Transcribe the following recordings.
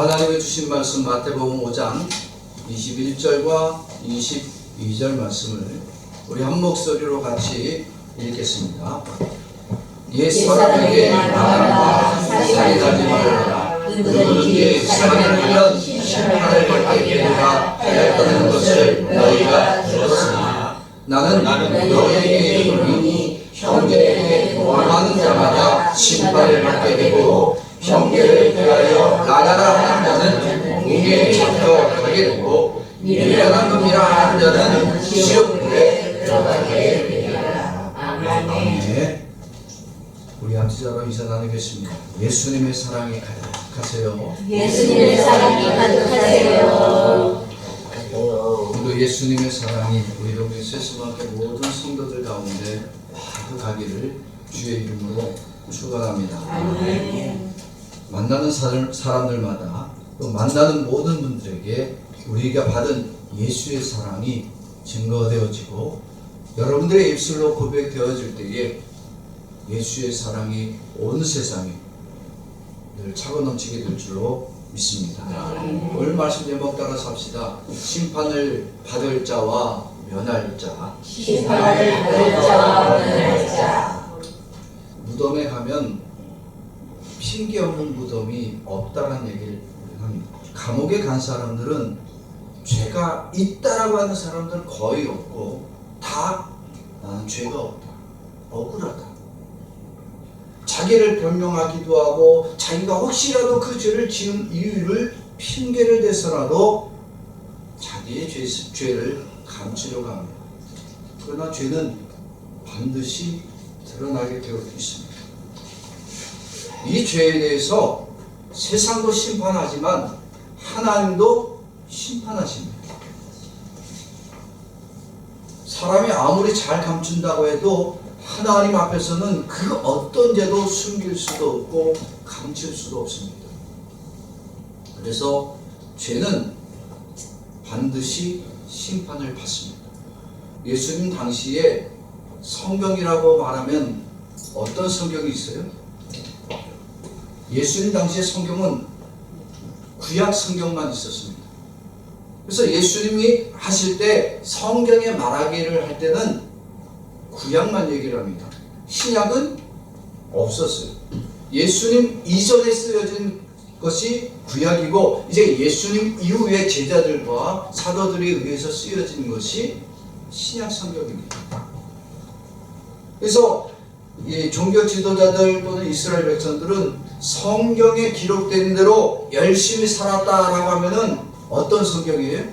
오늘 하나님의 주신 말씀 마태복음 5장 21절과 22절 말씀을 우리 한 목소리로 같이 읽겠습니다. 옛 사람에게 말하라 살인하지 말라. 누구든지 살인하면 심판을 받게 되리라 하였다는 것을 너희가 들었으나 나는 너희에게 이르노니 형제에게 원하는 자마다 심판을 받게 되고 형제를 대하여 나가라 하는 자는 공에 잡혀가게 되고 미련한 놈이라 하는 자는 지옥불에 들어가게 되리라. 아멘. 우리 암시자로 인사 나누겠습니다. 예수님의 사랑이 가득하세요. 예수님의 사랑이 가득하세요. 오늘도 예수님의 사랑이 우리 동네 세스마켓 모든 성도들 가운데 가득하기를 주의 이름으로 축원합니다. 아멘. 만나는 사람들마다 또 만나는 모든 분들에게 우리가 받은 예수의 사랑이 증거되어지고 여러분들의 입술로 고백되어질 때에 예수의 사랑이 온 세상에 늘 차고 넘치게 될 줄로 믿습니다. 오늘 말씀 제목 따라서 합시다. 심판을 받을 자와 면할 자. 심판을 받을 자와 면할 자. 무덤에 가면 핑계 없는 무덤이 없다는 얘기를 합니다. 감옥에 간 사람들은 죄가 있다라고 하는 사람들은 거의 없고 다 나는 죄가 없다, 억울하다, 자기를 변명하기도 하고 자기가 혹시라도 그 죄를 지은 이유를 핑계를 대서라도 자기의 죄를 감추려고 합니다. 그러나 죄는 반드시 드러나게 되어 있습니다. 이 죄에 대해서 세상도 심판하지만 하나님도 심판하십니다. 사람이 아무리 잘 감춘다고 해도 하나님 앞에서는 그 어떤 죄도 숨길 수도 없고 감출 수도 없습니다. 그래서 죄는 반드시 심판을 받습니다. 예수님 당시에 성경이라고 말하면 어떤 성경이 있어요? 예수님 당시에 성경은 구약 성경만 있었습니다. 그래서 예수님이 하실 때 성경에 말하기를 할 때는 구약만 얘기를 합니다. 신약은 없었어요. 예수님 이전에 쓰여진 것이 구약이고 이제 예수님 이후의 제자들과 사도들에 의해서 쓰여진 것이 신약 성경입니다. 그래서 이 종교 지도자들 또는 이스라엘 백성들은 성경에 기록된 대로 열심히 살았다라고 하면은 어떤 성경이에요?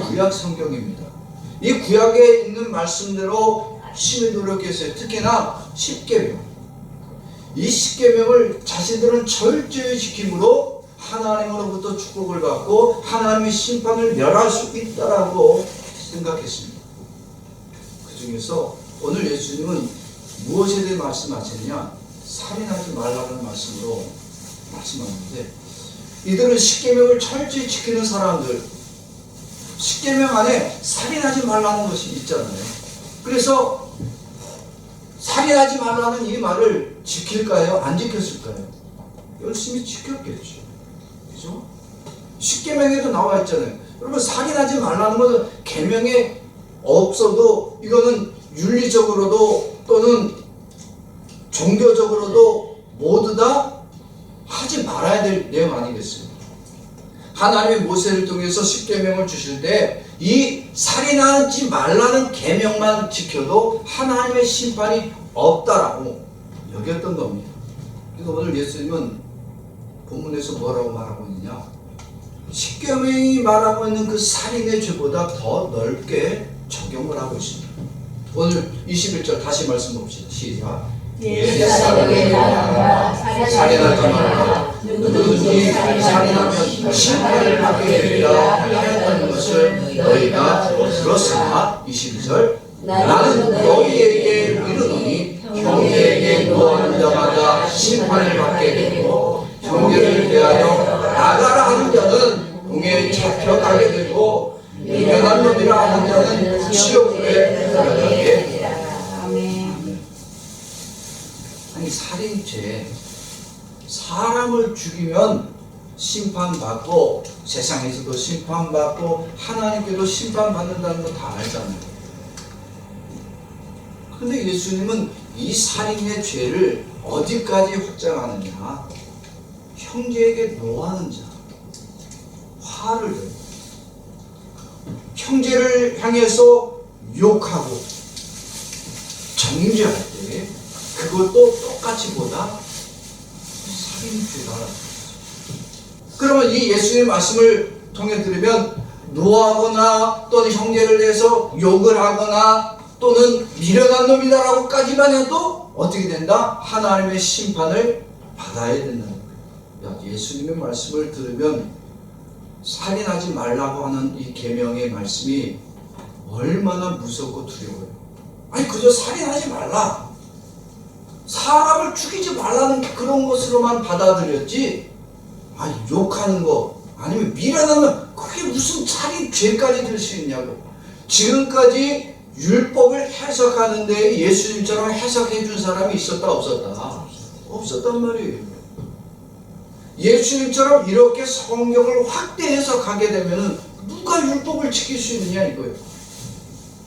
구약 성경입니다. 이 구약에 있는 말씀대로 열심히 노력했어요. 특히나 십계명. 이 십계명을 자신들은 철저히 지킴으로 하나님으로부터 축복을 받고 하나님의 심판을 면할 수 있다라고 생각했습니다. 그 중에서 오늘 예수님은 무엇에 대해 말씀하시느냐? 살인하지 말라는 말씀으로 말씀하는데 이들은 십계명을 철저히 지키는 사람들, 십계명 안에 살인하지 말라는 것이 있잖아요. 그래서 살인하지 말라는 이 말을 지킬까요? 안 지켰을까요? 열심히 지켰겠죠. 그죠? 십계명에도 나와 있잖아요. 여러분 살인하지 말라는 것은 계명에 없어도 이거는 윤리적으로도 또는 종교적으로도 모두 다 하지 말아야 될 내용 아니겠어요? 하나님의 모세를 통해서 십계명을 주실 때 이 살인하지 말라는 계명만 지켜도 하나님의 심판이 없다라고 여겼던 겁니다. 그래서 오늘 예수님은 본문에서 뭐라고 말하고 있느냐? 십계명이 말하고 있는 그 살인의 죄보다 더 넓게 적용을 하고 있습니다. 오늘 21절 다시 말씀 봅시다. 시작. 옛 사람에게 말하라 살인하지 말라. 누구든지 살인하면 심판을 받게 되리라 하였다는 것을 너희가 들었으나 22절 나는 너희에게 이르노니 형제에게 노하는 자마다 심판을 받게 되고 형제를 대하여 나가라 하는 자는 공에 잡혀가게 되고 미련한 놈이라 하는 자는 지옥에 들어가게 되리라. 아니 살인죄, 사람을 죽이면 심판받고 세상에서도 심판받고 하나님께도 심판받는다는 거 다 알잖아요. 근데 예수님은 이 살인의 죄를 어디까지 확장하느냐? 형제에게 노하는 자, 화를 내요. 형제를 향해서 욕하고 정죄할 때 그것도 똑같이 보다 살인죄다. 그러면 이 예수님의 말씀을 통해 들으면 노하거나 또는 형제를 대해서 욕을 하거나 또는 미련한 놈이다라고까지만 해도 어떻게 된다? 하나님의 심판을 받아야 된다는 거예요. 야, 예수님의 말씀을 들으면 살인하지 말라고 하는 이 계명의 말씀이 얼마나 무섭고 두려워요. 아니 그저 살인하지 말라, 사람을 죽이지 말라는 그런 것으로만 받아들였지, 아니 욕하는 거 아니면 미련하면 그게 무슨 살인 죄까지 될 수 있냐고. 지금까지 율법을 해석하는데 예수님처럼 해석해 준 사람이 있었다 없었다? 없었단 말이에요. 예수님처럼 이렇게 성경을 확대 해석하게 되면 누가 율법을 지킬 수 있느냐 이거예요.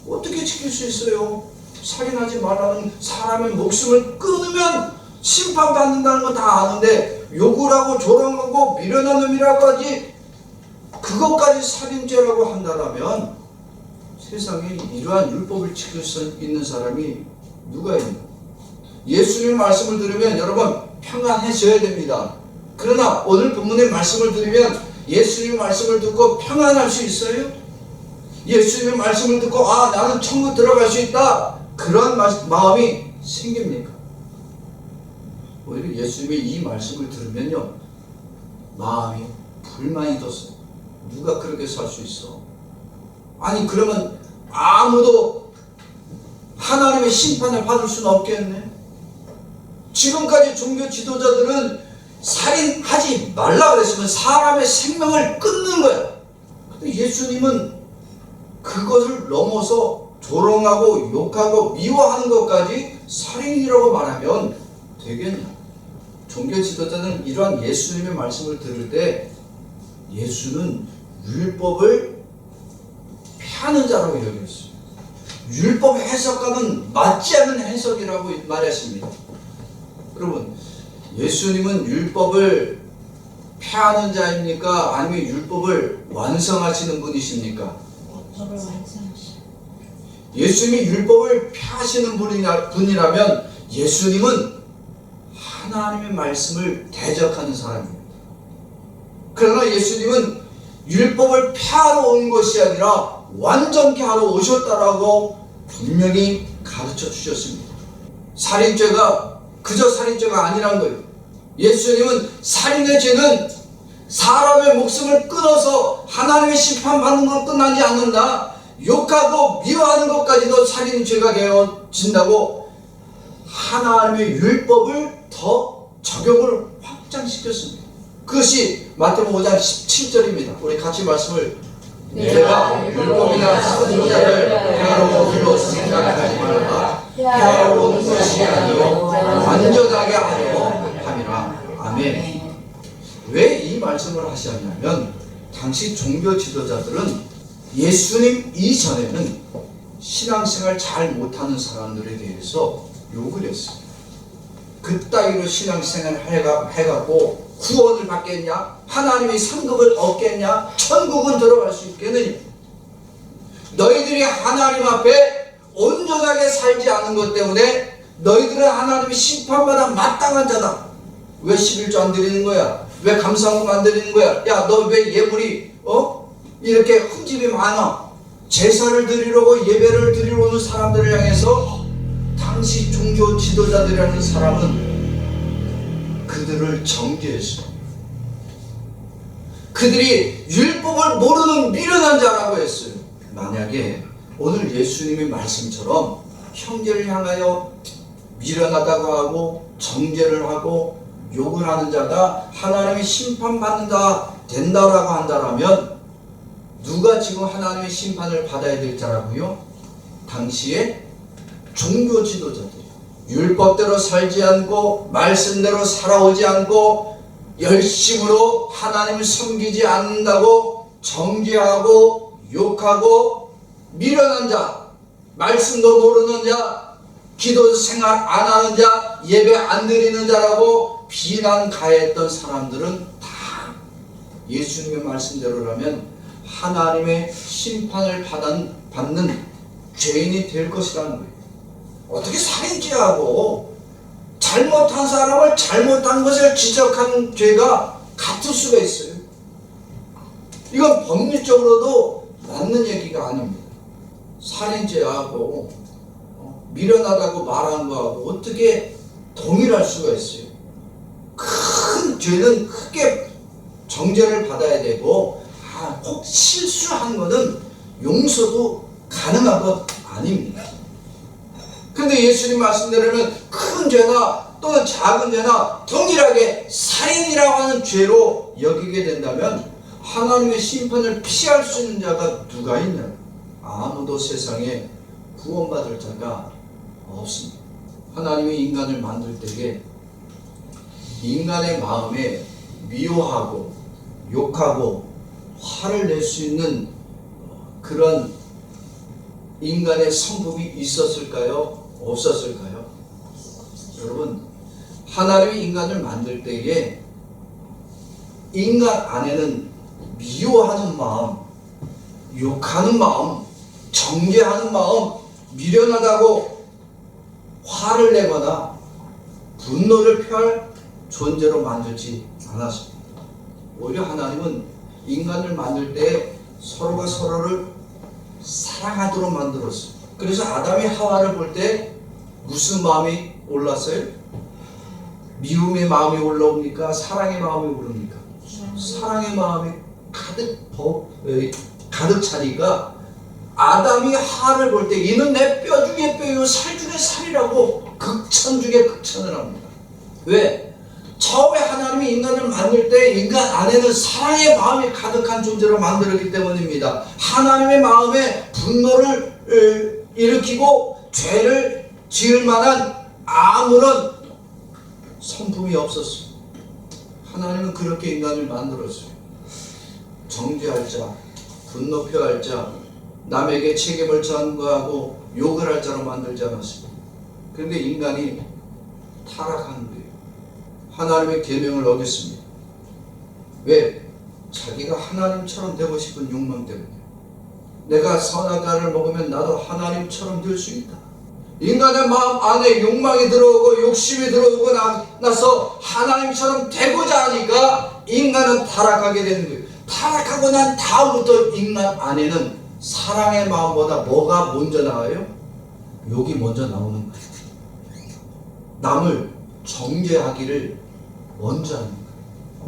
어떻게 지킬 수 있어요? 살인하지 말라는 사람의 목숨을 끊으면 심판받는다는 거 다 아는데 욕을 하고 조롱하고 미련한 놈이라고 하지 그것까지 살인죄라고 한다면 세상에 이러한 율법을 지킬 수 있는 사람이 누가 있나? 예수님 말씀을 들으면 여러분 평안해져야 됩니다. 그러나 오늘 본문의 말씀을 들으면 예수님 말씀을 듣고 평안할 수 있어요? 예수님의 말씀을 듣고 아 나는 천국 들어갈 수 있다 그런 마음이 생깁니까? 오히려 예수님의 이 말씀을 들으면요 마음이 불만이 돋어요. 누가 그렇게 살 수 있어? 아니 그러면 아무도 하나님의 심판을 받을 수는 없겠네. 지금까지 종교 지도자들은 살인하지 말라 그랬으면 사람의 생명을 끊는 거야. 근데 예수님은 그것을 넘어서 조롱하고 욕하고 미워하는 것까지 살인이라고 말하면 되겠냐? 종교 지도자는 이러한 예수님의 말씀을 들을 때 예수는 율법을 폐하는 자라고 여겼어요. 율법 해석과는 맞지 않는 해석이라고 말했습니다. 여러분, 예수님은 율법을 폐하는 자입니까? 아니면 율법을 완성하시는 분이십니까? 예수님이 율법을 폐하시는 분이라면 예수님은 하나님의 말씀을 대적하는 사람입니다. 그러나 예수님은 율법을 폐하러 온 것이 아니라 완전케 하러 오셨다라고 분명히 가르쳐 주셨습니다. 살인죄가 그저 살인죄가 아니란 거예요. 예수님은 살인의 죄는 사람의 목숨을 끊어서 하나님의 심판받는 건 끝나지 않는다. 욕하고 미워하는 것까지도 살인죄가 되어진다고 하나님의 율법을 더 적용을 확장시켰습니다. 그것이 마태복음 5장 17절입니다. 우리 같이 말씀을 내가 율법이나 선지자를 폐하러 불러 생각하지 말라. 폐하러 온 것이 아니요 완전하게 하려 함이라. 아멘. 왜 이 말씀을 하셨냐면 당시 종교 지도자들은 예수님 이전에는 신앙생활 잘 못하는 사람들에 대해서 욕을 했어요. 그따위로 신앙생활 해갖고 구원을 받겠냐? 하나님의 상급을 얻겠냐? 천국은 들어갈 수 있겠느냐? 너희들이 하나님 앞에 온전하게 살지 않은 것 때문에 너희들은 하나님의 심판받아 마땅한 자다. 왜 11조 안 드리는 거야? 왜 감사함을 안 드리는 거야? 야, 너 왜 예물이 이렇게 흠집이 많아? 제사를 드리려고 예배를 드리러 오는 사람들을 향해서 당시 종교 지도자들이라는 사람은 그들을 정죄했어. 그들이 율법을 모르는 미련한 자라고 했어요. 만약에 오늘 예수님의 말씀처럼 형제를 향하여 미련하다고 하고 정죄를 하고 욕을 하는 자가 하나님의 심판받는다 된다라고 한다라면 누가 지금 하나님의 심판을 받아야 될 자라고요? 당시에 종교 지도자들, 율법대로 살지 않고 말씀대로 살아오지 않고 열심으로 하나님을 섬기지 않는다고 정죄하고 욕하고 미련한 자, 말씀도 모르는 자, 기도 생활 안 하는 자, 예배 안 드리는 자라고 비난 가했던 사람들은 다 예수님의 말씀대로라면 하나님의 심판을 받는 죄인이 될 것이라는 거예요. 어떻게 살인죄하고 잘못한 사람을 잘못한 것을 지적한 죄가 같을 수가 있어요? 이건 법률적으로도 맞는 얘기가 아닙니다. 살인죄하고 미련하다고 말하는 거하고 어떻게 동일할 수가 있어요? 큰 죄는 크게 정죄를 받아야 되고 혹 실수한 거는 용서도 가능한 것 아닙니다. 근데 예수님 말씀대로는 큰 죄나 또는 작은 죄나 동일하게 살인이라고 하는 죄로 여기게 된다면 하나님의 심판을 피할 수 있는 자가 누가 있냐? 아무도 세상에 구원받을 자가 없습니다. 하나님이 인간을 만들 때에 인간의 마음에 미워하고 욕하고 화를 낼 수 있는 그런 인간의 성품이 있었을까요? 없었을까요? 여러분, 하나님이 인간을 만들 때에 인간 안에는 미워하는 마음, 욕하는 마음, 정죄하는 마음, 미련하다고 화를 내거나 분노를 표할 존재로 만들지 않았습니다. 오히려 하나님은 인간을 만들 때 서로가 서로를 사랑하도록 만들었어요. 그래서 아담이 하와를 볼 때 무슨 마음이 올랐어요? 미움의 마음이 올라옵니까? 사랑의 마음이 오릅니까? 사랑의 마음이 가득 차니까 아담이 하와를 볼 때 이는 내 뼈 중에 뼈요 살 중에 살이라고 극천 중에 극천을 합니다. 왜? 처음에 하나님이 인간을 만들 때 인간 안에는 사랑의 마음이 가득한 존재로 만들었기 때문입니다. 하나님의 마음에 분노를 일으키고 죄를 지을 만한 아무런 성품이 없었어요. 하나님은 그렇게 인간을 만들었어요. 정죄할 자, 분노 표할 자, 남에게 책임을 전가하고 욕을 할 자로 만들지 않았습니다. 그런데 인간이 타락한 거예요. 하나님의 계명을 어겼습니다. 왜? 자기가 하나님처럼 되고 싶은 욕망 때문에. 내가 선악과를 먹으면 나도 하나님처럼 될 수 있다. 인간의 마음 안에 욕망이 들어오고 욕심이 들어오고 나서 하나님처럼 되고자 하니까 인간은 타락하게 되는 거예요. 타락하고 난 다음부터 인간 안에는 사랑의 마음보다 뭐가 먼저 나와요? 욕이 먼저 나오는 거예요. 남을 정죄하기를 먼저 합니다.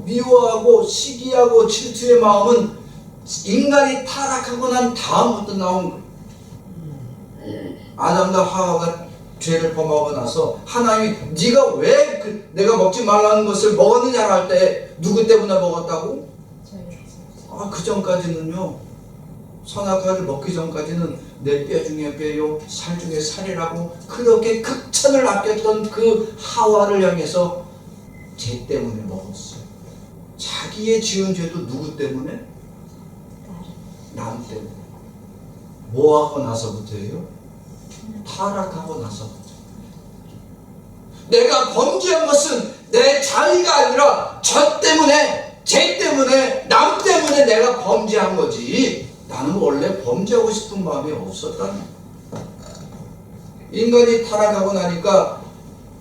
미워하고 시기하고 질투의 마음은 인간이 타락하고 난 다음부터 나온 거예요. 아담과 하와가 죄를 범하고 나서 하나님이 네가 왜 내가 먹지 말라는 것을 먹었느냐고 할 때 누구 때문에 먹었다고? 그 전까지는요, 선악과를 먹기 전까지는 내 뼈 중에 뼈요 살 중에 살이라고 그렇게 극찬을 아꼈던 그 하와를 향해서 죄 때문에 먹었어요. 자기의 지은 죄도 누구 때문에? 남 때문에. 뭐하고 나서부터예요? 타락하고 나서부터. 내가 범죄한 것은 내 자의가 아니라 저 때문에, 죄 때문에, 남 때문에 내가 범죄한 거지 나는 원래 범죄하고 싶은 마음이 없었다는 거예요. 인간이 타락하고 나니까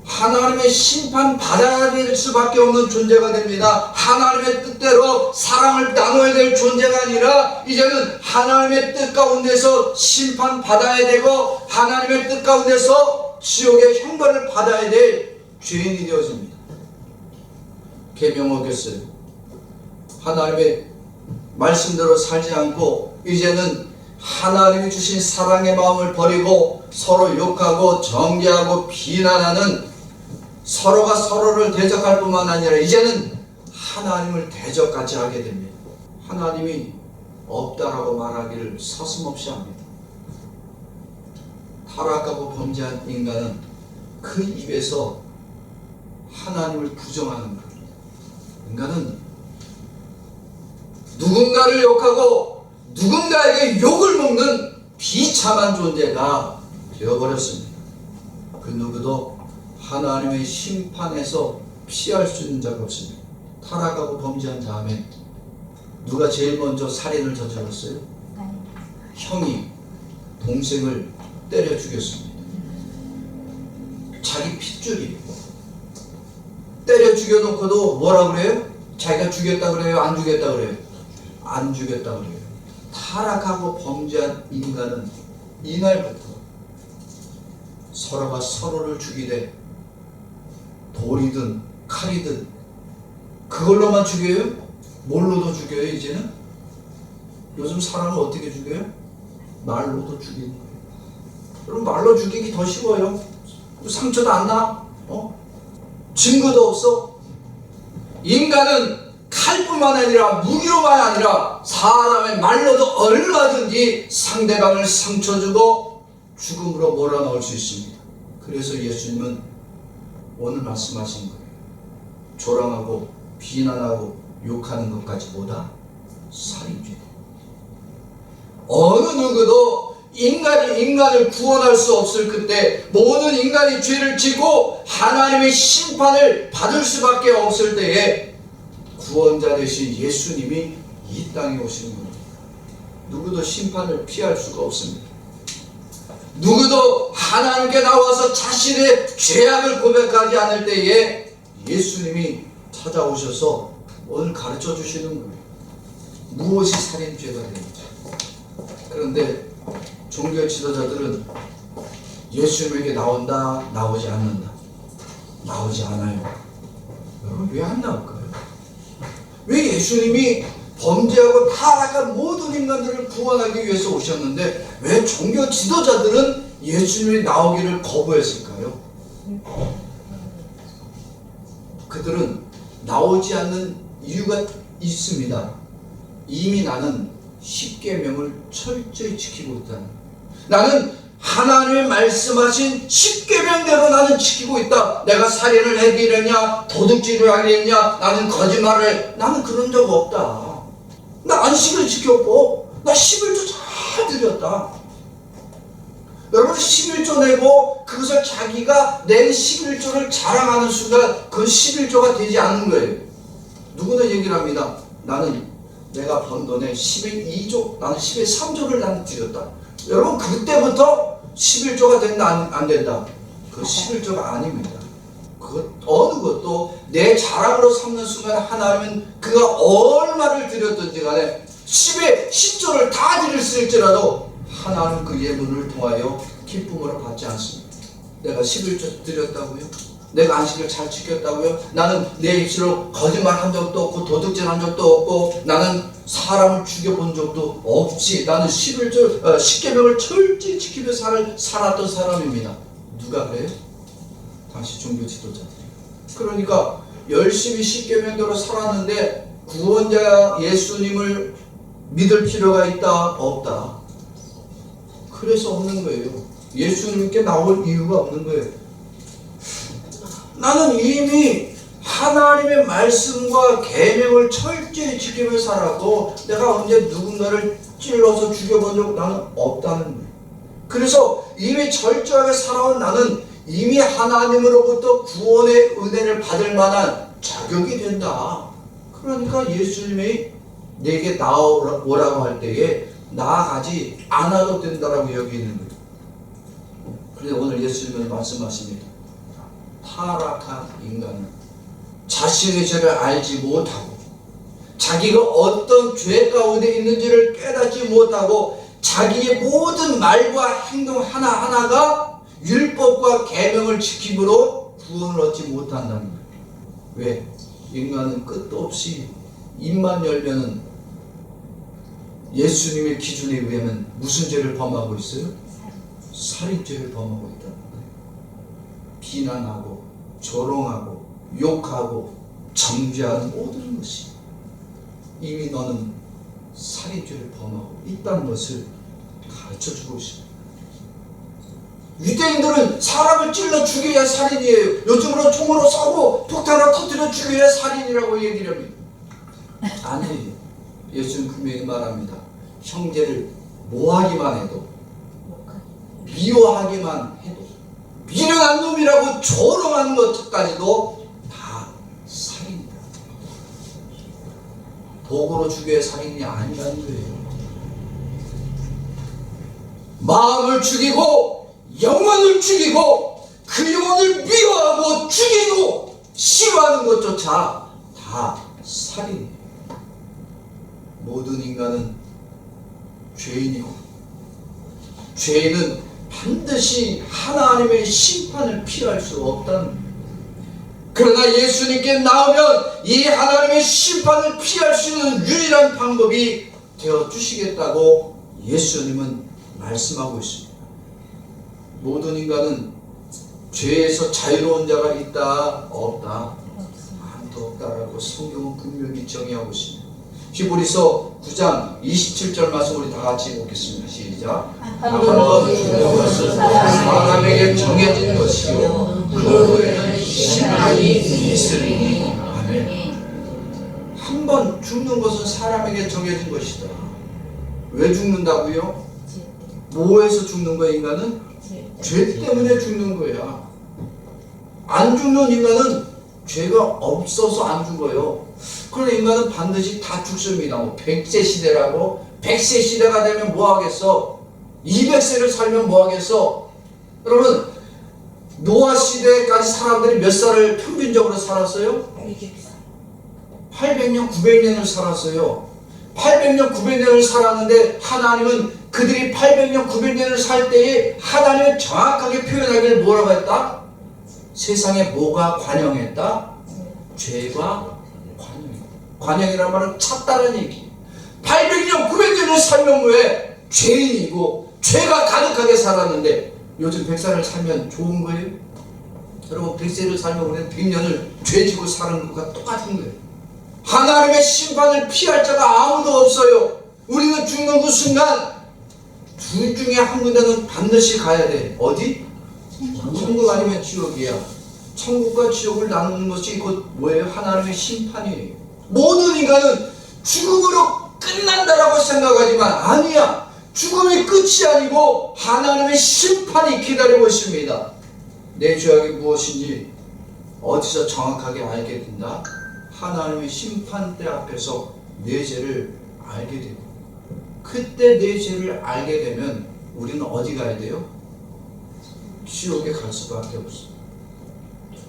하나님의 심판 받아야 될 수밖에 없는 존재가 됩니다. 하나님의 뜻대로 사랑을 나눠야 될 존재가 아니라 이제는 하나님의 뜻 가운데서 심판 받아야 되고 하나님의 뜻 가운데서 지옥의 형벌을 받아야 될 죄인이 되어집니다. 계명 어겼어요. 하나님의 말씀대로 살지 않고 이제는 하나님이 주신 사랑의 마음을 버리고 서로 욕하고 정죄하고 비난하는 서로가 서로를 대적할 뿐만 아니라 이제는 하나님을 대적까지 하게 됩니다. 하나님이 없다라고 말하기를 서슴없이 합니다. 타락하고 범죄한 인간은 그 입에서 하나님을 부정하는 겁니다. 인간은 누군가를 욕하고 누군가에게 욕을 먹는 비참한 존재가 되어버렸습니다. 그 누구도 하나님의 심판에서 피할 수 있는 자가 없습니다. 타락하고 범죄한 다음에 누가 제일 먼저 살인을 저질렀어요? 형이 동생을 때려 죽였습니다. 자기 핏줄이 때려 죽여놓고도 뭐라 그래요? 자기가 죽였다 그래요? 안 죽였다 그래요? 안 죽였다 그래요. 타락하고 범죄한 인간은 이날부터 서로가 서로를 죽이되 돌이든 칼이든 그걸로만 죽여요? 뭘로도 죽여요 이제는? 요즘 사람을 어떻게 죽여요? 말로도 죽이는 거예요. 그럼 말로 죽이기 더 쉬워요. 상처도 안 나? 증거도 없어? 인간은 칼뿐만 아니라 무기로만 아니라 사람의 말로도 얼마든지 상대방을 상처 주고 죽음으로 몰아넣을 수 있습니다. 그래서 예수님은 오늘 말씀하신 거예요. 조롱하고 비난하고 욕하는 것까지 보다 살인죄다. 어느 누구도 인간이 인간을 구원할 수 없을 그때, 모든 인간이 죄를 지고 하나님의 심판을 받을 수밖에 없을 때에 구원자 되신 예수님이 이 땅에 오시는 겁니다. 누구도 심판을 피할 수가 없습니다. 누구도 하나님께 나와서 자신의 죄악을 고백하지 않을 때에 예수님이 찾아오셔서 오늘 가르쳐 주시는 거예요. 무엇이 살인죄가 되는지. 그런데 종교 지도자들은 예수님에게 나온다, 나오지 않는다. 나오지 않아요. 여러분 왜 안 나올까요? 왜 예수님이 범죄하고 타락한 모든 인간들을 구원하기 위해서 오셨는데 왜 종교 지도자들은 예수님이 나오기를 거부했을까요? 그들은 나오지 않는 이유가 있습니다. 이미 나는 십계명을 철저히 지키고 있다. 나는 하나님의 말씀하신 십계명대로 나는 지키고 있다. 내가 살인을 해기랬냐, 도둑질을 하겠냐, 나는 거짓말을 해. 나는 그런 적 없다. 나 안식을 지켰고, 나 11조 잘 드렸다. 여러분 11조 내고 그것을 자기가 낸 11조를 자랑하는 순간 그건 11조가 되지 않는 거예요. 누구는 얘기를 합니다. 나는 내가 번 돈에 12조, 나는 13조를 나는 드렸다. 여러분 그때부터 11조가 된다 안 된다? 그 11조가 아닙니다. 그 어느 것도 내 자랑으로 삼는 순간 하나님은 그가 얼마를 드렸든지 간에 10에 10조를 다 드렸을지라도 하나님은 그 예물을 통하여 기쁨으로 받지 않습니다. 내가 11조 드렸다고요? 내가 안식을 잘 지켰다고요? 나는 내 입술로 거짓말 한 적도 없고 도둑질 한 적도 없고 나는 사람을 죽여본 적도 없지. 나는 10계명을 철저히 지키며 살았던 사람입니다. 누가 그래요? 당시 종교 지도자들이. 그러니까 열심히 10계명대로 살았는데 구원자 예수님을 믿을 필요가 있다? 없다? 그래서 없는 거예요. 예수님께 나올 이유가 없는 거예요. 나는 이미 하나님의 말씀과 계명을 철저히 지키며 살았고 내가 언제 누군가를 찔러서 죽여본 적 나는 없다는 거예요. 그래서 이미 철저하게 살아온 나는 이미 하나님으로부터 구원의 은혜를 받을 만한 자격이 된다. 그러니까 예수님이 내게 나오라고 할 때에 나아가지 않아도 된다라고 여기는 거예요. 그런데 오늘 예수님은 말씀하십니다. 타락한 인간은 자신의 죄를 알지 못하고 자기가 어떤 죄 가운데 있는지를 깨닫지 못하고 자기의 모든 말과 행동 하나하나가 율법과 계명을 지킴으로 구원을 얻지 못한다는 거예요. 왜? 인간은 끝도 없이 입만 열면은 예수님의 기준에 의하면 무슨 죄를 범하고 있어요? 살인죄를 범하고 있다는 거예요. 비난하고 조롱하고 욕하고 정죄하는 모든 것이 이미 너는 살인죄를 범하고 있다는 것을 가르쳐주고 있습니다. 유대인들은 사람을 찔러 죽여야 살인이에요. 요즘으로 총으로 쏘고 폭탄으로 터뜨려 죽여야 살인이라고 얘기를 합니다. 아니에요. 예수는 분명히 말합니다. 형제를 모하기만 해도, 미워하기만 해도, 미련한 놈이라고 조롱하는 것까지도 다 살인이다. 도구로 죽여야 살인이 아니라는 거예요. 마음을 죽이고 영혼을 죽이고 그 영혼을 미워하고 죽이고 싫어하는 것조차 다 살인이에요. 모든 인간은 죄인이고 죄인은 반드시 하나님의 심판을 피할 수 없다는 거예요. 그러나 예수님께 나오면 이 하나님의 심판을 피할 수 있는 유일한 방법이 되어 주시겠다고 예수님은 말씀하고 있습니다. 모든 인간은 죄에서 자유로운 자가 있다 없다? 아무도 없다라고 성경은 분명히 정의하고 있습니다. 히브리서 9장 27절 말씀 우리 다 같이 읽겠습니다. 시작. 한 번 죽는 것은 사람에게 정해진 것이요 그 후에는 심판이 있으리니. 아멘. 한 번 죽는 것은 사람에게 정해진 것이다. 왜 죽는다고요? 뭐에서 죽는 거야 인간은? 죄 때문에 죽는 거야. 안 죽는 인간은 죄가 없어서 안 죽어요. 그러나 인간은 반드시 다 죽습니다. 뭐 100세 시대라고 100세 시대가 되면 뭐 하겠어? 200세를 살면 뭐 하겠어? 여러분 노아 시대까지 사람들이 몇 살을 평균적으로 살았어요? 800년 900년을 살았어요. 800년 900년을 살았는데 하나님은 그들이 800년 900년을 살 때에 하나님을 정확하게 표현하기를 뭐라고 했다? 세상에 뭐가 관영했다? 죄가 관영했다. 관영이라는 말은 찾다는 얘기. 800년 900년을 살면 왜 죄인이고 죄가 가득하게 살았는데 요즘 100살을 살면 좋은 거예요? 여러분 100세를 살면 우리는 100년을 죄지고 사는 것과 똑같은 거예요. 하나님의 심판을 피할 자가 아무도 없어요. 우리는 죽는 그 순간 둘 중에 한 군데는 반드시 가야 돼. 어디? 천국 아니면 지옥이야. 천국과 지옥을 나누는 것이 곧 뭐예요? 하나님의 심판이에요. 모든 인간은 죽음으로 끝난다라고 생각하지만 아니야. 죽음이 끝이 아니고 하나님의 심판이 기다리고 있습니다. 내 죄악이 무엇인지 어디서 정확하게 알게 된다? 하나님의 심판대 앞에서 내 죄를 알게 됩니다. 그때 내 죄를 알게 되면 우리는 어디 가야 돼요? 지옥에 갈 수밖에 없어.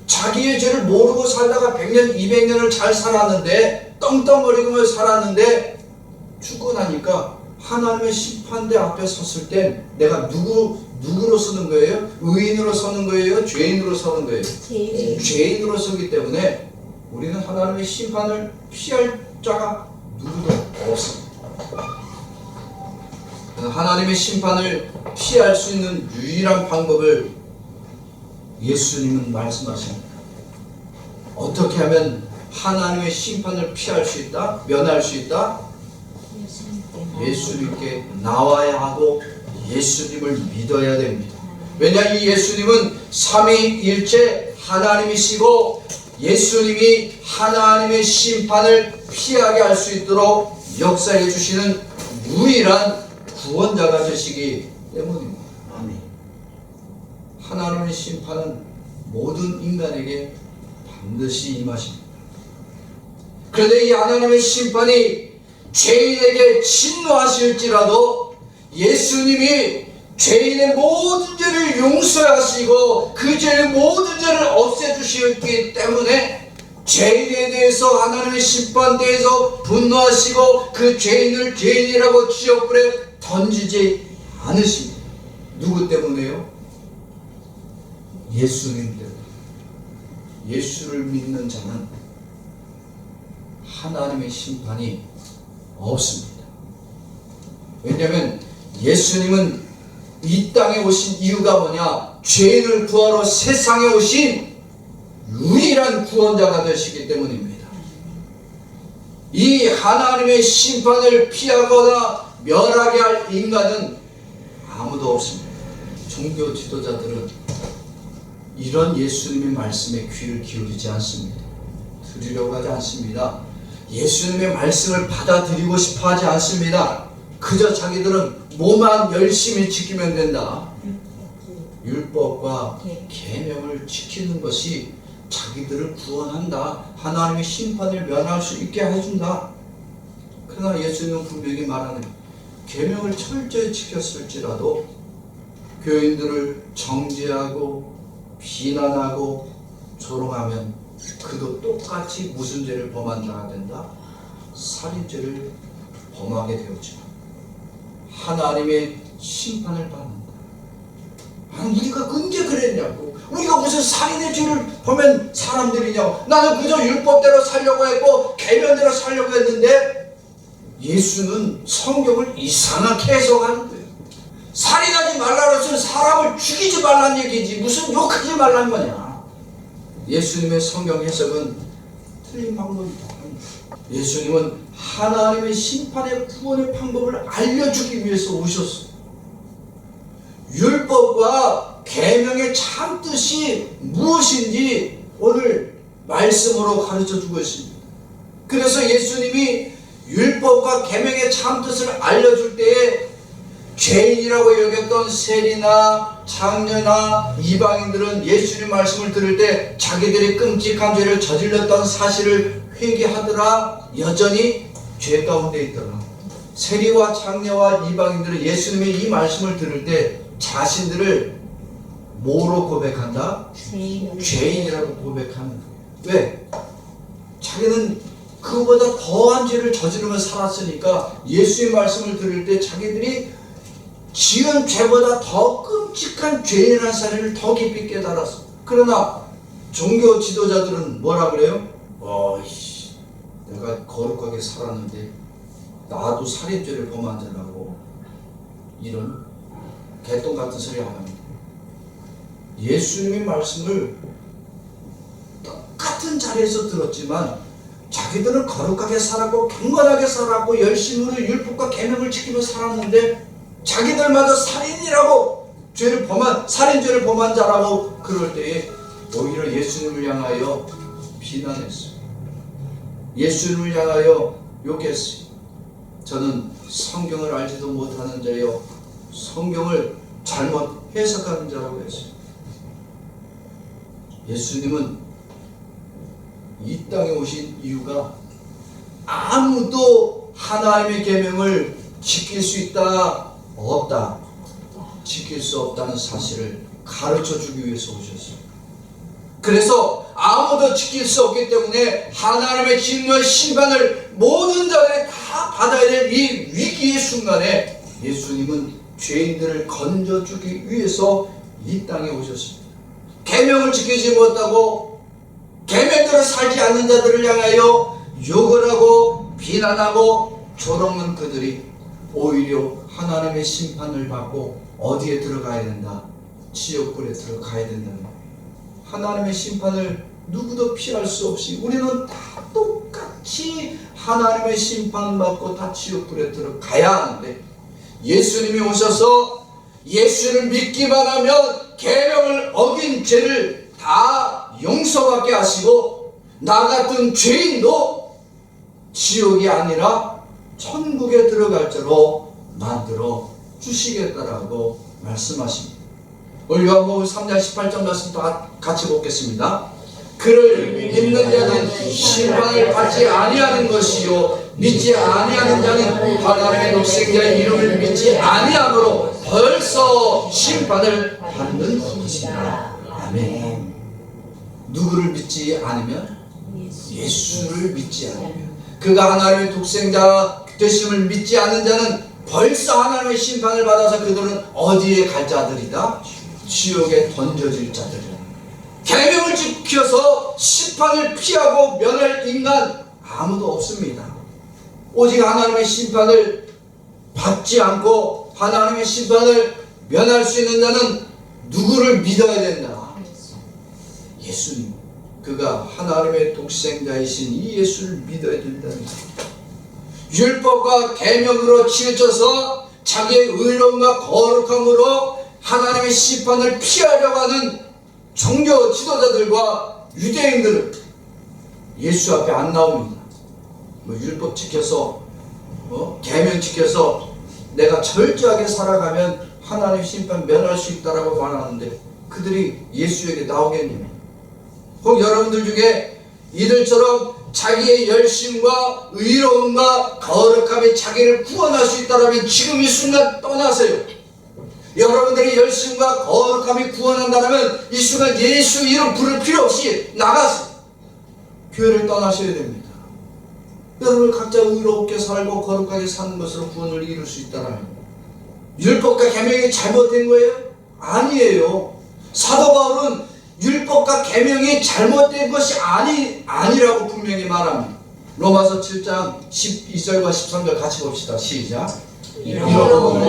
자기의 죄를 모르고 살다가 100년, 200년을 잘 살았는데 떵떵거리고 살았는데 죽고 나니까 하나님의 심판대 앞에 섰을 땐 내가 누구로 서는 거예요? 의인으로 서는 거예요? 죄인으로 서는 거예요? 죄인으로 서기 때문에 우리는 하나님의 심판을 피할 자가 누구도 없습니다. 하나님의 심판을 피할 수 있는 유일한 방법을 예수님은 말씀하십니다. 어떻게 하면 하나님의 심판을 피할 수 있다? 면할 수 있다? 예수님께 나와야 하고 예수님을 믿어야 됩니다. 왜냐 이 예수님은 삼위일체 하나님이시고 예수님이 하나님의 심판을 피하게 할 수 있도록 역사해 주시는 유일한 구원자가 되시기 때문입니다. 아멘. 하나님의 심판은 모든 인간에게 반드시 임하십니다. 그런데 이 하나님의 심판이 죄인에게 진노하실지라도 예수님이 죄인의 모든 죄를 용서하시고 그 죄의 모든 죄를 없애주시기 때문에 죄인에 대해서 하나님의 심판대에서 분노하시고 그 죄인을 죄인이라고 지옥불에 던지지 않으십니다. 누구 때문에요? 예수님 때문에. 예수를 믿는 자는 하나님의 심판이 없습니다. 왜냐하면 예수님은 이 땅에 오신 이유가 뭐냐? 죄인을 구하러 세상에 오신 유일한 구원자가 되시기 때문입니다. 이 하나님의 심판을 피하거나 멸하게 할 인간은 아무도 없습니다. 종교 지도자들은 이런 예수님의 말씀에 귀를 기울이지 않습니다. 들으려고 하지 않습니다. 예수님의 말씀을 받아들이고 싶어 하지 않습니다. 그저 자기들은 뭐만 열심히 지키면 된다. 율법과 계명을 지키는 것이 자기들을 구원한다. 하나님의 심판을 면할 수 있게 해준다. 그러나 예수님은 분명히 말하는 계명을 철저히 지켰을지라도 교인들을 정죄하고 비난하고 조롱하면 그도 똑같이 무슨 죄를 범한 자가 된다? 살인죄를 범하게 되었지만 하나님의 심판을 받는다. 아니, 우리가 언제 그랬냐고. 우리가 무슨 살인의 죄를 범한 사람들이냐고. 나는 그저 율법대로 살려고 했고 계명대로 살려고 했는데 예수는 성경을 이상하게 해석하는 거예요. 살인하지 말라고 해서 사람을 죽이지 말라는 얘기지 무슨 욕하지 말라는 거냐. 예수님의 성경 해석은 틀린 방법이다. 예수님은 하나님의 심판의 구원의 방법을 알려주기 위해서 오셨어요. 율법과 계명의 참뜻이 무엇인지 오늘 말씀으로 가르쳐주고 있습니다. 그래서 예수님이 율법과 계명의 참뜻을 알려줄 때에 죄인이라고 여겼던 세리나 장녀나 이방인들은 예수님 말씀을 들을 때 자기들이 끔찍한 죄를 저질렀던 사실을 회개하더라. 여전히 죄 가운데 있더라. 세리와 장녀와 이방인들은 예수님의 이 말씀을 들을 때 자신들을 뭐로 고백한다? 죄인이라고 고백하는 거예요. 왜? 자기는 그보다 더한 죄를 저지르며 살았으니까 예수의 말씀을 들을 때 자기들이 지은 죄보다 더 끔찍한 죄인이라는 사실을 더 깊이 깨달았어. 그러나 종교 지도자들은 뭐라 그래요? 내가 거룩하게 살았는데 나도 살인죄를 범한 자라고 이런 개똥 같은 소리 안 합니다. 예수님의 말씀을 똑같은 자리에서 들었지만 자기들은 거룩하게 살았고 경건하게 살았고 열심으로 율법과 계명을 지키며 살았는데 자기들마다 살인이라고 살인죄를 범한 자라고 그럴 때에 오히려 예수님을 향하여 비난했어요. 예수님을 향하여 욕했어요. 저는 성경을 알지도 못하는 자여 성경을 잘못 해석하는 자라고 했어요. 예수님은 이 땅에 오신 이유가 아무도 하나님의 계명을 지킬 수 있다 없다, 지킬 수 없다는 사실을 가르쳐주기 위해서 오셨어요. 그래서 아무도 지킬 수 없기 때문에 하나님의 진노의 심판을 모든 자들이 다 받아야 될 이 위기의 순간에 예수님은 죄인들을 건져주기 위해서 이 땅에 오셨습니다. 계명을 지키지 못하고 계명대로 살지 않는 자들을 향하여 욕을 하고 비난하고 조롱하는 그들이 오히려 하나님의 심판을 받고 어디에 들어가야 된다? 지옥불에 들어가야 된다는 거예요. 하나님의 심판을 누구도 피할 수 없이 우리는 다 똑같이 하나님의 심판받고 다 지옥불에 들어가야 하는데 예수님이 오셔서 예수를 믿기만 하면 계명을 어긴 죄를 다 용서받게 하시고 나 같은 죄인도 지옥이 아니라 천국에 들어갈 자로 만들어 주시겠다라고 말씀하십니다. 오늘 요한복음 3장 18절 말씀 다 같이 보겠습니다. 그를 믿는 자는 심판을 받지 아니하는 것이요 믿지 아니하는 자는 하나님의 독생자의 이름을 믿지 아니함으로 벌써 심판을 받는 것이다. 아멘. 누구를 믿지 않으면? 예수를 믿지 않으면. 그가 하나님의 독생자 되심을 믿지 않는 자는 벌써 하나님의 심판을 받아서 그들은 어디에 갈 자들이다? 지옥에 던져질 자들이다. 계명을 지켜서 심판을 피하고 면할 인간 아무도 없습니다. 오직 하나님의 심판을 받지 않고 하나님의 심판을 면할 수 있는 자는 누구를 믿어야 된다? 예수님. 그가 하나님의 독생자이신 이 예수를 믿어야 된다는 거예요. 율법과 계명으로 치우쳐서 자기의 의로움과 거룩함으로 하나님의 심판을 피하려고 하는 종교 지도자들과 유대인들은 예수 앞에 안 나옵니다. 뭐 율법 지켜서 계명 지켜서 내가 철저하게 살아가면 하나님 심판 면할 수 있다라고 말하는데 그들이 예수에게 나오겠느냐? 혹 여러분들 중에 이들처럼 자기의 열심과 의로움과 거룩함이 자기를 구원할 수 있다면 지금 이 순간 떠나세요. 여러분들의 열심과 거룩함이 구원한다면 이 순간 예수 이름 부를 필요 없이 나가서 교회를 떠나셔야 됩니다. 여러분 각자 의롭게 살고 거룩하게 사는 것으로 구원을 이룰 수 있다면 율법과 계명이 잘못된 거예요? 아니에요. 사도 바울은 율법과 계명이 잘못된 것이 아니라고 분명히 말합니다. 로마서 7장 12절과 13절 같이 봅시다. 시작. 율법은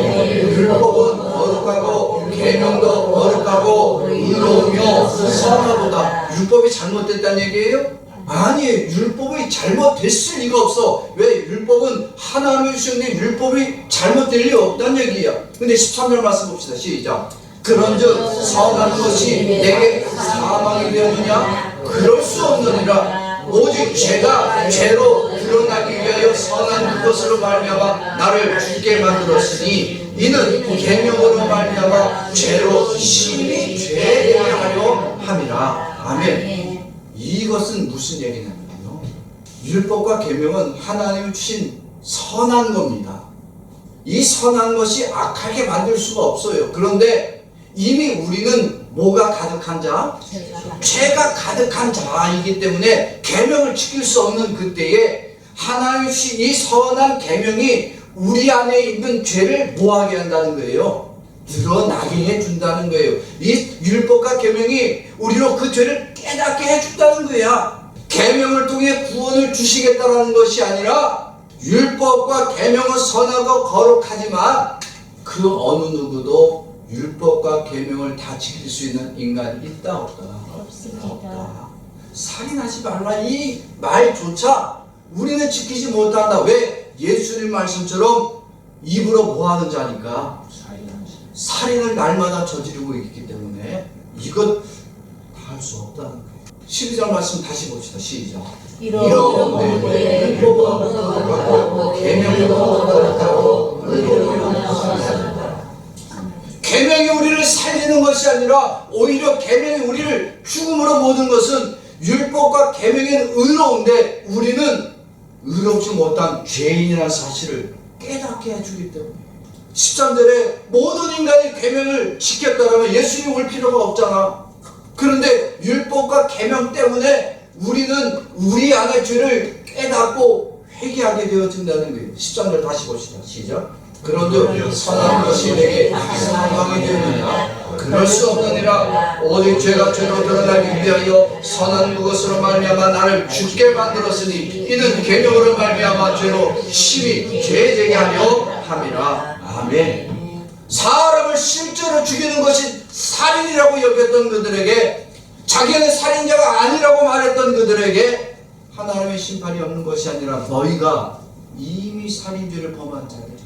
거룩하고 계명도 거룩하고 의로우며 선하도다. 율법이 잘못됐다는 얘기예요? 아니에요. 율법이 잘못됐을 리가 없어. 왜? 율법은 하나님의 주셨는데 율법이 잘못될 리 없다는 얘기야. 근데 13절 말씀 봅시다. 시작. 그런즉 선한 것이 내게 사망이 되었느냐? 그럴 수 없느니라. 오직 죄가 죄로 드러나기 위하여 선한 그것으로 말미암아 나를 죽게 만들었으니 이는 계명으로 말미암아 죄로 심히 죄되게 하려 함이라. 아멘. 이것은 무슨 얘기냐면요, 율법과 계명은 하나님이 주신 선한 겁니다. 이 선한 것이 악하게 만들 수가 없어요. 그런데 이미 우리는 뭐가 가득한 자? 죄가 가득한 자이기 때문에 계명을 지킬 수 없는 그때에 하나님이 주신 이 선한 계명이 우리 안에 있는 죄를 뭐하게 한다는 거예요? 드러나게 해준다는 거예요. 이 율법과 계명이 우리로 그 죄를 깨닫게 해준다는 거야. 계명을 통해 구원을 주시겠다는 것이 아니라 율법과 계명은 선하고 거룩하지만 그 어느 누구도 율법과 계명을 다 지킬 수 있는 인간이 있다 없다? 없다. 살인하지 말라 이 말조차 우리는 지키지 못한다. 왜? 예수님 말씀처럼 입으로 뭐하는 자니까 살인을 날마다 저지르고 있기 때문에 이것 다 할 수 없다는 거예요. 12절 말씀 다시 봅시다. 시작. 이렇게 율법은 거룩하고 계명도 거룩하고 계명이 우리를 살리는 것이 아니라 오히려 계명이 우리를 죽음으로 모든 것은 율법과 계명은 의로운데 우리는 의롭지 못한 죄인이라는 사실을 깨닫게 해주기 때문에 13절에 모든 인간이 계명을 지켰다면 예수님이 올 필요가 없잖아. 그런데 율법과 계명 때문에 우리는 우리 안의 죄를 깨닫고 회개하게 되어진다는 거예요. 13절 다시 봅시다. 시작. 그런즉 선한 것이 내게 사망이 되느냐? 그럴 수 없느니라. 오직 죄가 죄로 드러나기 위하여 선한 그것으로 말미암아 나를 죽게 만들었으니 이는 계명으로 말미암아 죄로 심히 죄되게 하려 함이라. 아멘. 사람을 실제로 죽이는 것이 살인이라고 여겼던 그들에게, 자기는 살인자가 아니라고 말했던 그들에게 하나님의 심판이 없는 것이 아니라 너희가 이미 살인죄를 범한 자들이다.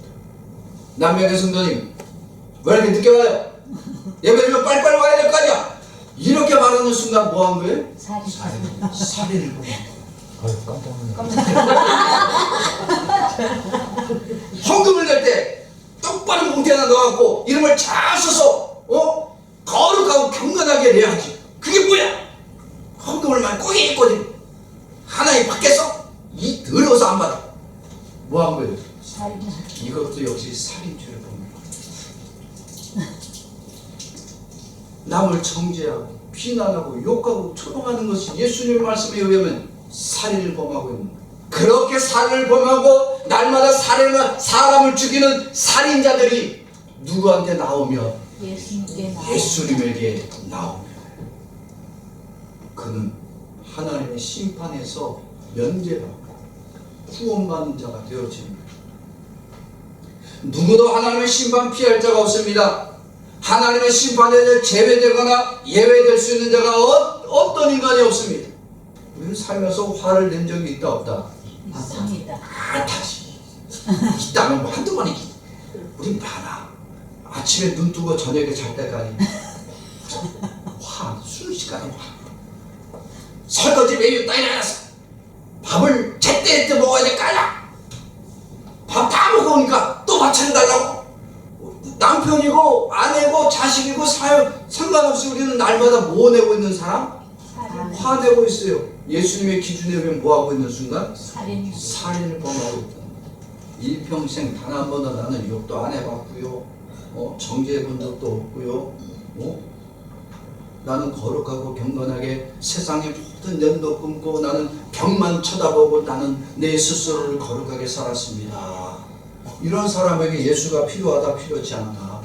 남명의 성도님 왜 이렇게 늦게 와요? 예배드리면 빨리빨리 와야 될 거 아니야? 이렇게 말하는 순간 뭐 한 거예요? 살인을 범한 헌금을 낼 때 똑바로 봉투 하나 넣어갖고 이름을 잘 써서 거룩하고 경건하게 내야지. 그게 뭐야? 헌금을 많이 꼬깃꼬깃 하나님 밖에서 이 더러워서 안 받아. 뭐 한 거예요? 이것도 역시 살인죄를 범한 거예요. 남을 정죄하고 비난하고 욕하고 조롱하는 것이 예수님의 말씀에 의하면 살인을 범하고 있는 거예요. 그렇게 살인을 범하고 날마다 사람을 죽이는 살인자들이 누구한테 나오면 예수님에게 나오면 그는 하나님의 심판에서 면제받고 구원받는 자가 되어집니다. 누구도 하나님의 심판 피할 자가 없습니다. 하나님의 심판에 제외되거나 예외될 수 있는 자가 어떤 인간이 없습니다. 우리는 살면서 화를 낸 적이 있다 없다? 있습니다. 다시 있다면 뭐 한두 번이지. 우린 많아. 아침에 눈 뜨고 저녁에 잘 때까지 순식간에 설거지 매일 딱 일어나서 밥을 제때제때 먹어야 될 거 아니야. 밥 다 먹으니까 또 밥 차려달라고. 남편이고 아내고 자식이고 상관없이 우리는 날마다 뭐 내고 있는 사람? 화내고 있어요. 예수님의 기준에 의하면 뭐하고 있는 순간? 살인을 범하고 있다. 일평생 단 한 번도 나는 욕도 안 해봤고요. 정죄해 본 적도 없고요. 나는 거룩하고 경건하게 세상의 모든 연도 끊고 나는 벽만 쳐다보고 나는 내 스스로를 거룩하게 살았습니다. 이런 사람에게 예수가 필요하다, 필요하지 않다?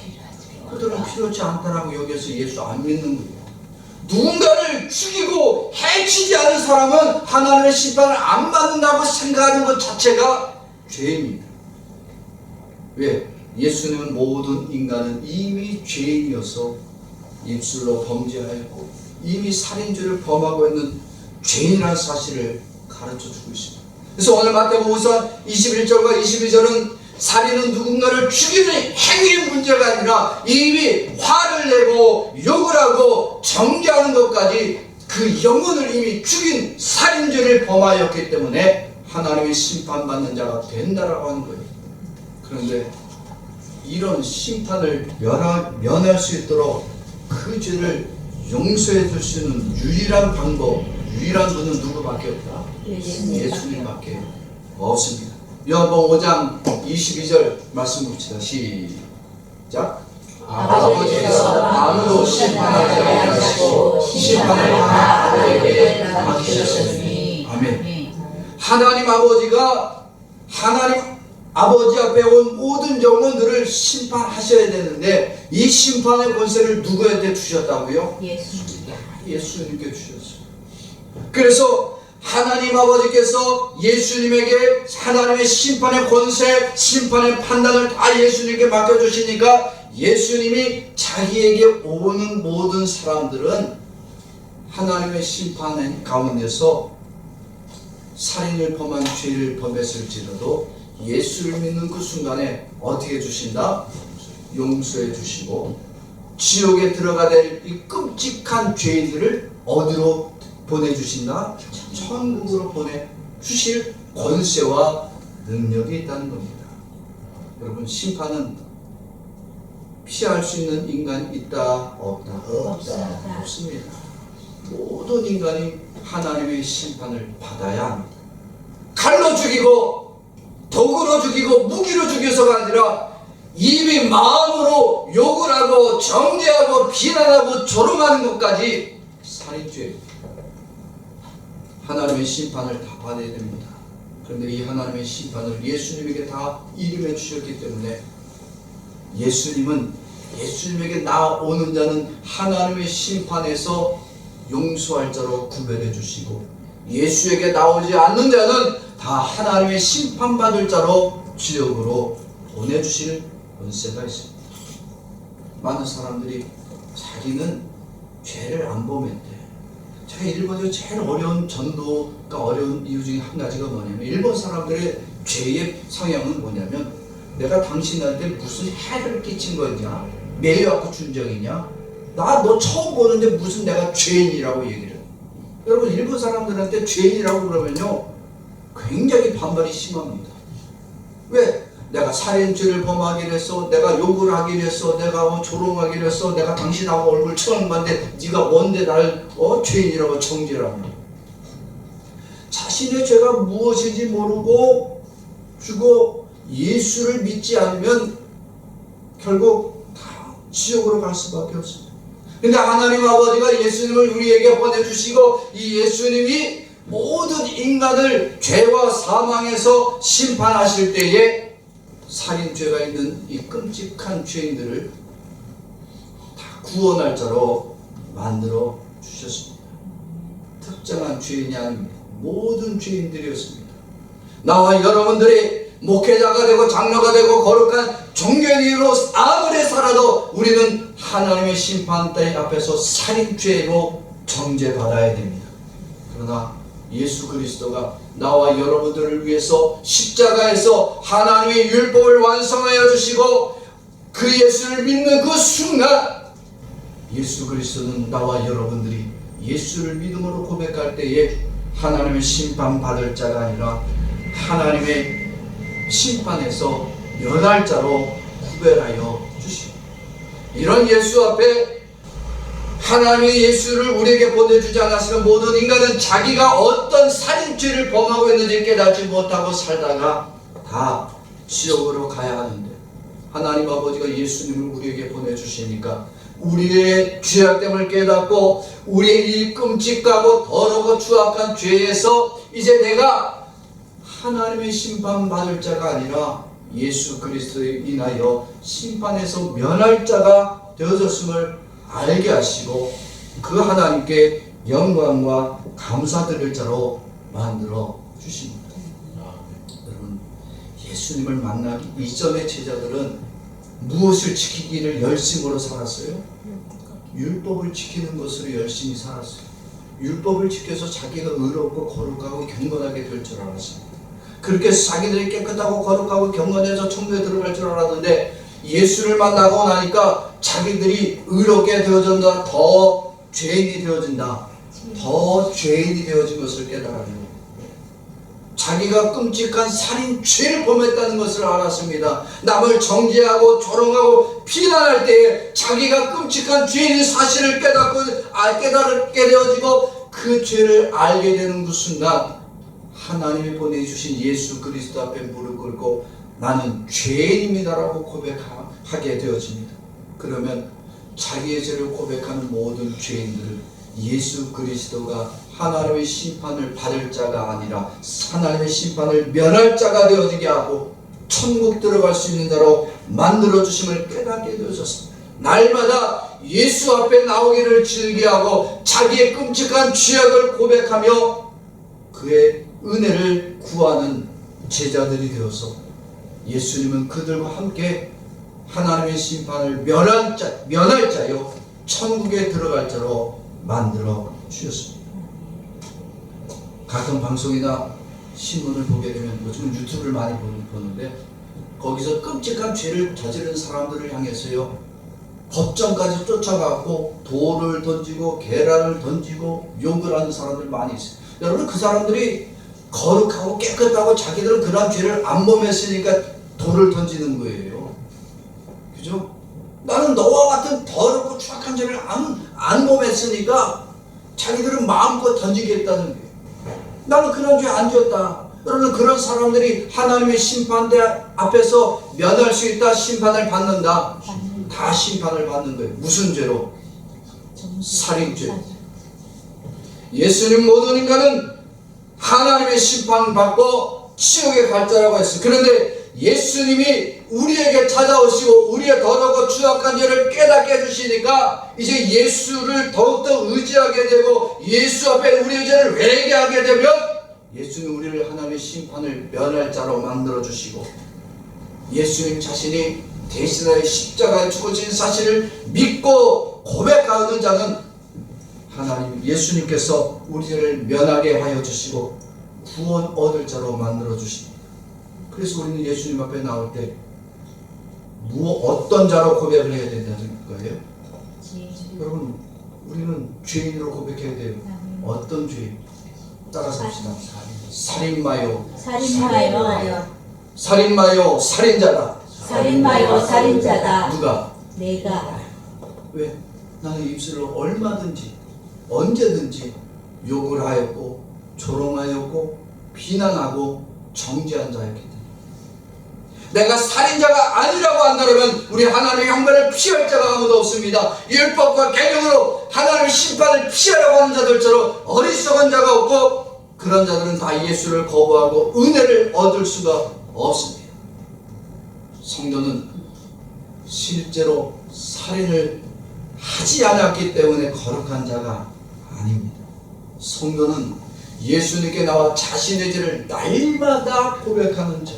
그들은 필요하지 않다라고 여기서 예수 안 믿는 거예요. 누군가를 죽이고 해치지 않은 사람은 하나님의 심판을 안 받는다고 생각하는 것 자체가 죄입니다. 왜? 예수님은 모든 인간은 이미 죄인이어서 입술로 범죄하였고 이미 살인죄를 범하고 있는 죄인이라는 사실을 가르쳐주고 있습니다. 그래서 오늘 마태복음서 21절과 22절은 살인은 누군가를 죽이는 행위의 문제가 아니라 이미 화를 내고 욕을 하고 정죄하는 것까지 그 영혼을 이미 죽인 살인죄를 범하였기 때문에 하나님의 심판받는 자가 된다라고 하는 거예요. 그런데 이런 심판을 면할 수 있도록 그 죄를 용서해 줄 수 있는 유일한 방법, 유일한 분은 누구밖에 없다? 예수님밖에 없습니다. 요한복음 5장 22절 말씀 봅시다. 시작. 아버지께서 아무도 심판하지 아니하시고 심판을 다 아들에게 맡기셨으니. 아멘. 하나님 아버지가 하나님 아버지 앞에 온 모든 영혼들을 심판하셔야 되는데 이 심판의 권세를 누구한테 주셨다고요? 예수님께 주셨어요. 그래서 하나님 아버지께서 예수님에게 하나님의 심판의 권세, 심판의 판단을 다 예수님께 맡겨주시니까 예수님이 자기에게 오는 모든 사람들은 하나님의 심판 가운데서 살인을 범한 죄를 범했을지라도 예수를 믿는 그 순간에 어떻게 해주신다? 용서해 주시고 지옥에 들어가야 될 이 끔찍한 죄인들을 어디로 보내주신다? 천국으로 보내주실 권세와 능력이 있다는 겁니다. 여러분, 심판은 피할 수 있는 인간이 있다? 없다? 없습니다. 모든 인간이 하나님의 심판을 받아야 합니다. 칼로 죽이고 도구로 죽이고 무기로 죽여서가 아니라 이미 마음으로 욕을 하고 정죄하고 비난하고 조롱하는 것까지 살인죄입니다. 하나님의 심판을 다 받아야 됩니다. 그런데 이 하나님의 심판을 예수님에게 다 이름해 주셨기 때문에 예수님에게 나오는 자는 하나님의 심판에서 용서할 자로 구별해 주시고 예수에게 나오지 않는 자는 다 하나님의 심판받을 자로 지옥으로 보내주시는 권세가 있습니다. 많은 사람들이 자기는 죄를 안 범했대. 제가 일본에서 제일 어려운 전도가 어려운 이유 중에 한 가지가 뭐냐면 일본 사람들의 죄의 성향은 뭐냐면 내가 당신한테 무슨 해를 끼친 거냐, 매여갖고 준 적이냐, 나 너 처음 보는데 무슨 내가 죄인이라고 얘기를 해요. 여러분, 일본 사람들한테 죄인이라고 그러면요 굉장히 반발이 심합니다. 왜? 내가 살인죄를 범하기로 했어, 내가 욕을 하기로 했어, 내가 조롱하기로 했어, 내가 당신하고 얼굴 처음 봤는데 네가 뭔데 나를 죄인이라고 정죄하고. 자신의 죄가 무엇인지 모르고 죽어 예수를 믿지 않으면 결국 다 지옥으로 갈 수밖에 없습니다. 근데 하나님 아버지가 예수님을 우리에게 보내주시고 이 예수님이 모든 인간을 죄와 사망에서 심판하실 때에 살인죄가 있는 이 끔찍한 죄인들을 다 구원할 자로 만들어 주셨습니다. 특정한 죄인이 아닙니다. 모든 죄인들이었습니다. 나와 여러분들이 목회자가 되고 장로가 되고 거룩한 종교인으로 아무리 살아도 우리는 하나님의 심판대 앞에서 살인죄로 정죄받아야 됩니다. 그러나 예수 그리스도가 나와 여러분들을 위해서 십자가에서 하나님의 율법을 완성하여 주시고 그 예수를 믿는 그 순간 예수 그리스도는 나와 여러분들이 예수를 믿음으로 고백할 때에 하나님의 심판받을 자가 아니라 하나님의 심판에서 면할 자로 구별하여 주십니다. 이런 예수 앞에 하나님의 예수를 우리에게 보내주지 않았으면 모든 인간은 자기가 어떤 살인죄를 범하고 있는지 깨닫지 못하고 살다가 다 지옥으로 가야 하는데, 하나님 아버지가 예수님을 우리에게 보내주시니까 우리의 죄악됨을 깨닫고 우리의 이 끔찍하고 더럽고 추악한 죄에서 이제 내가 하나님의 심판받을 자가 아니라 예수 그리스도에 인하여 심판에서 면할 자가 되어졌음을 알게 하시고 그 하나님께 영광과 감사드릴 자로 만들어 주십니다. 여러분, 예수님을 만나기 이전의 제자들은 무엇을 지키기를 열심으로 살았어요? 율법을 지키는 것으로 열심히 살았어요. 율법을 지켜서 자기가 의롭고 거룩하고 경건하게 될 줄 알았습니다. 그렇게 해서 자기들이 깨끗하고 거룩하고 경건해서 천국에 들어갈 줄 알았는데, 예수를 만나고 나니까 자기들이 의롭게 되어진다, 더 죄인이 되어진다, 더 죄인이 되어진 것을 깨달아요. 자기가 끔찍한 살인 죄를 범했다는 것을 알았습니다. 남을 정죄하고 조롱하고 비난할 때에 자기가 끔찍한 죄인 사실을 깨닫게 되어지고 그 죄를 알게 되는 그 순간 하나님이 보내주신 예수 그리스도 앞에 무릎 꿇고 나는 죄인입니다라고 고백하게 되어집니다. 그러면 자기의 죄를 고백하는 모든 죄인들을 예수 그리스도가 하나님의 심판을 받을 자가 아니라 하나님의 심판을 면할 자가 되어지게 하고 천국 들어갈 수 있는 자로 만들어주심을 깨닫게 되어졌습니다. 날마다 예수 앞에 나오기를 즐겨하고 자기의 끔찍한 죄악을 고백하며 그의 은혜를 구하는 제자들이 되어서 예수님은 그들과 함께 하나님의 심판을 면할 자요 천국에 들어갈 자로 만들어 주셨습니다. 가끔 방송이나 신문을 보게 되면, 요즘은 유튜브를 많이 보는데 거기서 끔찍한 죄를 저지른 사람들을 향해서요 법정까지 쫓아가고 돌을 던지고 계란을 던지고 욕을 하는 사람들 많이 있어요. 여러분, 그 사람들이 거룩하고 깨끗하고 자기들은 그런 죄를 안 범했으니까 돌을 던지는 거예요. 그죠? 나는 너와 같은 더럽고 추악한 죄를 안 범했으니까 자기들은 마음껏 던지겠다는 거예요. 나는 그런 죄 안 지었다. 여러분, 그런 사람들이 하나님의 심판대 앞에서 면할 수 있다. 심판을 받는다. 다 심판을 받는 거예요. 무슨 죄로? 살인죄. 예수님 모든 인간은 하나님의 심판을 받고 지옥에 갈 자라고 했어요. 그런데 예수님이 우리에게 찾아오시고 우리의 더럽고 추악한 죄를 깨닫게 해주시니까 이제 예수를 더욱더 의지하게 되고 예수 앞에 우리의 죄를 회개하게 되면 예수님 우리를 하나님의 심판을 면할 자로 만들어주시고 예수님 자신이 대신하여 십자가에 죽으신 사실을 믿고 고백하는 자는 하나님 예수님께서 우리를 면하게 하여 주시고 구원 얻을 자로 만들어 주십니다. 그래서 우리는 예수님 앞에 나올 때 어떤 자로 고백을 해야 된다는 거예요? 여러분, 우리는 죄인으로 고백해야 돼요. 어떤 죄인? 따라서 합시다. 살인마요. 살인마요. 살인자다. 살인마요 살인자다. 누가? 내가. 왜? 나는 입술을 얼마든지 언제든지 욕을 하였고 조롱하였고 비난하고 정죄한 자였기 때문에 내가 살인자가 아니라고 한다면 우리 하나님의 형벌을 피할 자가 아무도 없습니다. 율법과 계명으로 하나님의 심판을 피하려고 하는 자들처럼 어리석은 자가 없고 그런 자들은 다 예수를 거부하고 은혜를 얻을 수가 없습니다. 성도는 실제로 살인을 하지 않았기 때문에 거룩한 자가 아닙니다. 성도는 예수님께 나와 자신의 죄를 날마다 고백하는 자.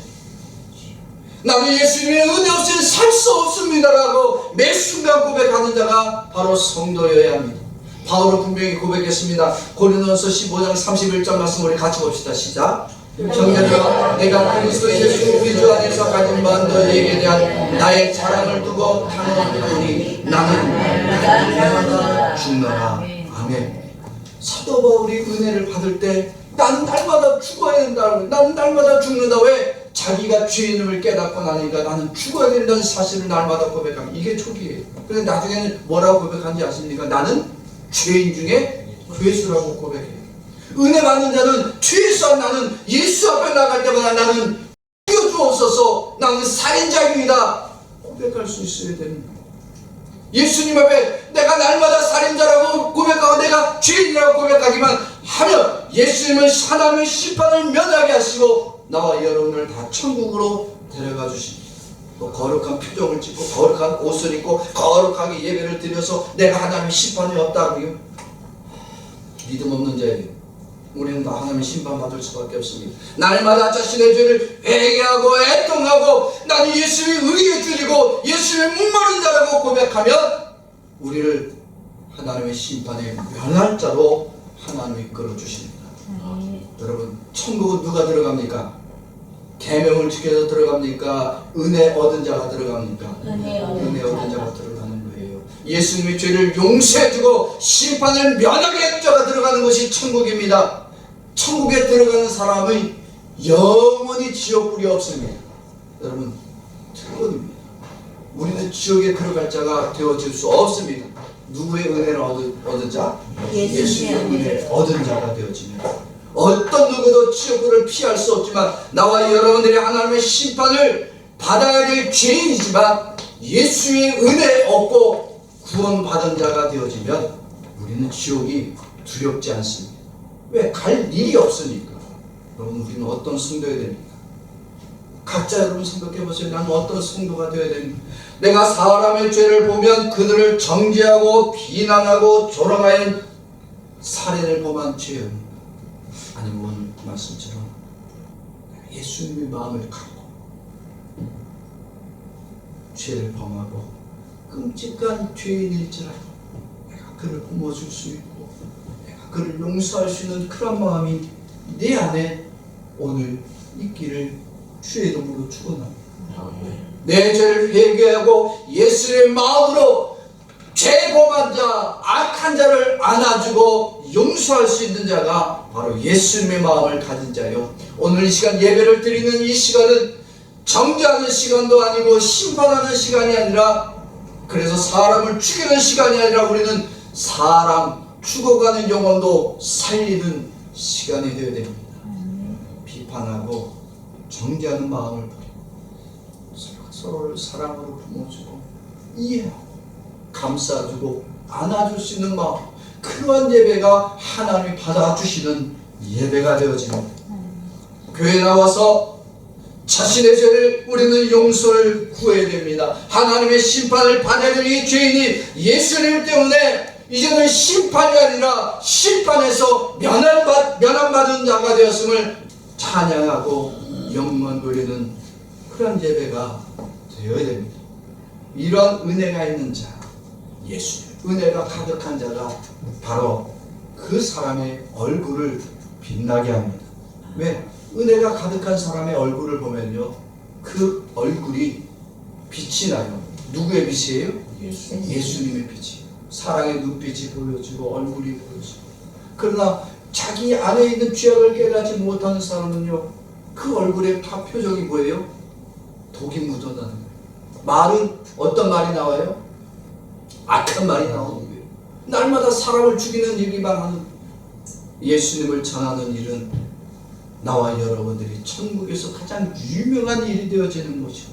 나는 예수님의 은혜 없이는 살 수 없습니다라고 매 순간 고백하는 자가 바로 성도여야 합니다. 바울은 분명히 고백했습니다. 고린도전서 15장 31절 말씀 우리 같이 봅시다. 시작. 정죄자 내가 그리스도 예수 우리 주 안에서 가진 바 너희에게 대한 나의 사랑을 두고 당하노니 나는 날마다 죽노라. 아멘. 사도 바울이 은혜를 받을 때 나는 날마다 죽어야 된다. 나는 날마다 죽는다. 왜? 자기가 죄인임을 깨닫고 나니까 나는 죽어야 된다는 사실을 날마다 고백합니다. 이게 초기예요. 그런데 나중에는 뭐라고 고백하는지 아십니까? 나는 죄인 중에 괴수라고 고백해요. 은혜 받는 자는 최소한 나는 예수 앞에 나갈 때마다 나는 죽여주옵소서, 나는 살인자입니다 고백할 수 있어야 됩니다. 예수님 앞에 내가 날마다 살인자라고 고백하고 내가 죄인이라고 고백하기만 하면 예수님은 하나님의 심판을 면하게 하시고 나와 여러분을 다 천국으로 데려가 주십니다. 또 거룩한 표정을 짓고 거룩한 옷을 입고 거룩하게 예배를 드려서 내가 하나님의 심판이 없다고요? 믿음 없는 자에게 우리는 다 하나님의 심판받을 수밖에 없습니다. 날마다 자신의 죄를 회개하고 애통하고 나는 예수의 의에 줄이고 예수의 목마른 자라고 고백하면 우리를 하나님의 심판에 면할 자로 하나님이 끌어주십니다. 여러분, 천국은 누가 들어갑니까? 계명을 지켜서 들어갑니까? 은혜 얻은 자가 들어갑니까? 은혜 얻은 자가 들어가는 거예요. 예수님의 죄를 용서해주고 심판을 면하게 한 자가 들어가는 것이 천국입니다. 천국에 들어가는 사람은 영원히 지옥불이 없습니다. 여러분, 특권입니다. 우리는 지옥에 들어갈 자가 되어질 수 없습니다. 누구의 은혜를 얻은 자? 예수의 은혜 얻은 자가 되어집니다. 어떤 누구도 지옥불을 피할 수 없지만 나와 여러분들이 하나님의 심판을 받아야 될 죄인이지만 예수의 은혜 얻고 구원받은 자가 되어지면 우리는 지옥이 두렵지 않습니다. 왜? 갈 일이 없으니까. 여러분, 우리는 어떤 성도가 됩니까? 각자 여러분 생각해 보세요. 나는 어떤 성도가 되어야 됩니까? 내가 사람의 죄를 보면 그들을 정죄하고 비난하고 조롱하여 살인을 범한 죄입니까? 아니면 오늘 말씀처럼 예수님의 마음을 갖고 죄를 범하고 끔찍한 죄인일지라도 내가 그를 품어줄 수 있고 내가 그를 용서할 수 있는 그런 마음이 내 안에 오늘 있기를 주의 이름으로 축원합니다. 내 죄를 회개하고 예수의 마음으로 죄 범한 자, 악한 자를 안아주고 용서할 수 있는 자가 바로 예수님의 마음을 가진 자요. 오늘 이 시간 예배를 드리는 이 시간은 정죄하는 시간도 아니고 심판하는 시간이 아니라, 그래서 사람을 죽이는 시간이 아니라 우리는 사람 죽어가는 영혼도 살리는 시간이 되어야 됩니다. 비판하고 정죄하는 마음을 버리고 서로를 사랑으로 품어주고 이해하고 감싸주고 안아줄 수 있는 마음, 그러한 예배가 하나님이 받아주시는 예배가 되어집니다. 교회에 나와서 자신의 죄를 우리는 용서를 구해야 됩니다. 하나님의 심판을 받아야 될 이 죄인이 예수님 때문에 이제는 심판이 아니라 심판에서 면함받은 자가 되었음을 찬양하고 영광 돌리는 그런 예배가 되어야 됩니다. 이런 은혜가 있는 자, 예수님, 은혜가 가득한 자가 바로 그 사람의 얼굴을 빛나게 합니다. 왜? 은혜가 가득한 사람의 얼굴을 보면요, 그 얼굴이 빛이 나요. 누구의 빛이에요? 예수님의 빛이에요. 사랑의 눈빛이 보여지고 얼굴이 보여지고. 그러나 자기 안에 있는 죄악을 깨닫지 못하는 사람은요, 그 얼굴의 표정이 뭐예요? 독이 묻어나는 거예요. 말은 어떤 말이 나와요? 악한 말이 나오는 거예요. 날마다 사람을 죽이는 얘기만 하는, 예수님을 전하는 일은 나와 여러분들이 천국에서 가장 유명한 일이 되어지는 것이고,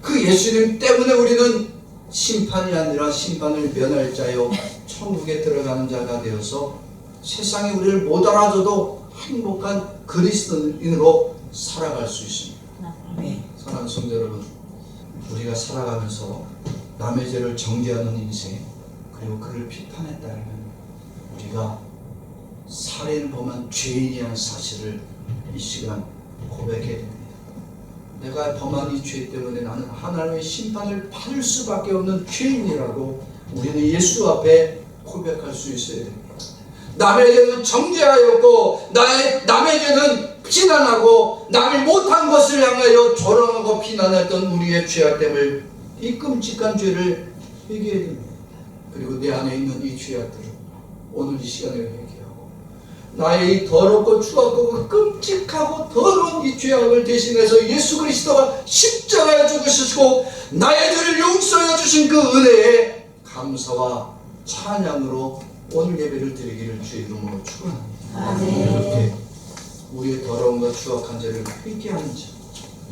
그 예수님 때문에 우리는 심판이 아니라 심판을 면할 자요 천국에 들어가는 자가 되어서 세상에 우리를 못 알아줘도 행복한 그리스도인으로 살아갈 수 있습니다. 사랑하는 성도 여러분, 우리가 살아가면서 남의 죄를 정죄하는 인생, 그리고 그를 비판했다면 우리가 살인을 범한 죄인이라는 사실을 이 시간 고백해야 됩니다. 내가 범한 이 죄 때문에 나는 하나님의 심판을 받을 수밖에 없는 죄인이라고 우리는 예수 앞에 고백할 수 있어야 됩니다. 남의 죄는 정죄하였고 남의 죄는 비난하고 남이 못한 것을 향하여 조롱하고 비난했던 우리의 죄악됨을, 이 끔찍한 죄를 회개해야 됩니다. 그리고 내 안에 있는 이 죄악들을 오늘 이 시간에 회개하고 나의 이 더럽고 추악하고 끔찍하고 더러운 이 죄악을 대신해서 예수 그리스도가 십자가에 죽으시고 나의 죄를 용서해 주신 그 은혜에 감사와 찬양으로 오늘 예배를 드리기를 주의 이름으로 축원합니다. 이렇게 우리의 더러움과 추악한 죄를 회개하는 자,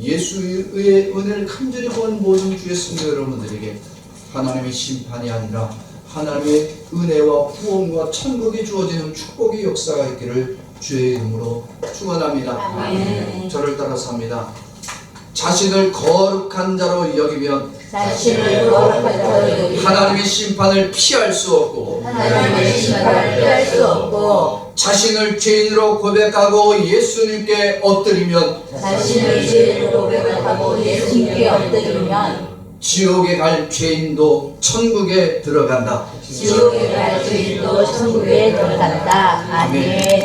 예수의 은혜를 간절히 구하는 모든 주의 성도 여러분들에게 하나님의 심판이 아니라 하나님의 은혜와 구원과 천국이 주어지는 축복의 역사가 있기를 주의 이름으로 축원합니다. 아멘. 저를 따라서 합니다. 자신을 거룩한 자로 여기면 자신을 거룩한 자로 여기면 하나님의 심판을 피할 수 없고 하나님의 심판을 피할 수 없고 자신을 죄인으로 고백하고 예수님께 엎드리면 자신을 죄인으로 고백하고 예수님께 엎드리면 지옥에 갈 죄인도 천국에 들어간다. 지옥에 갈 죄인도 천국에 들어간다. 아멘.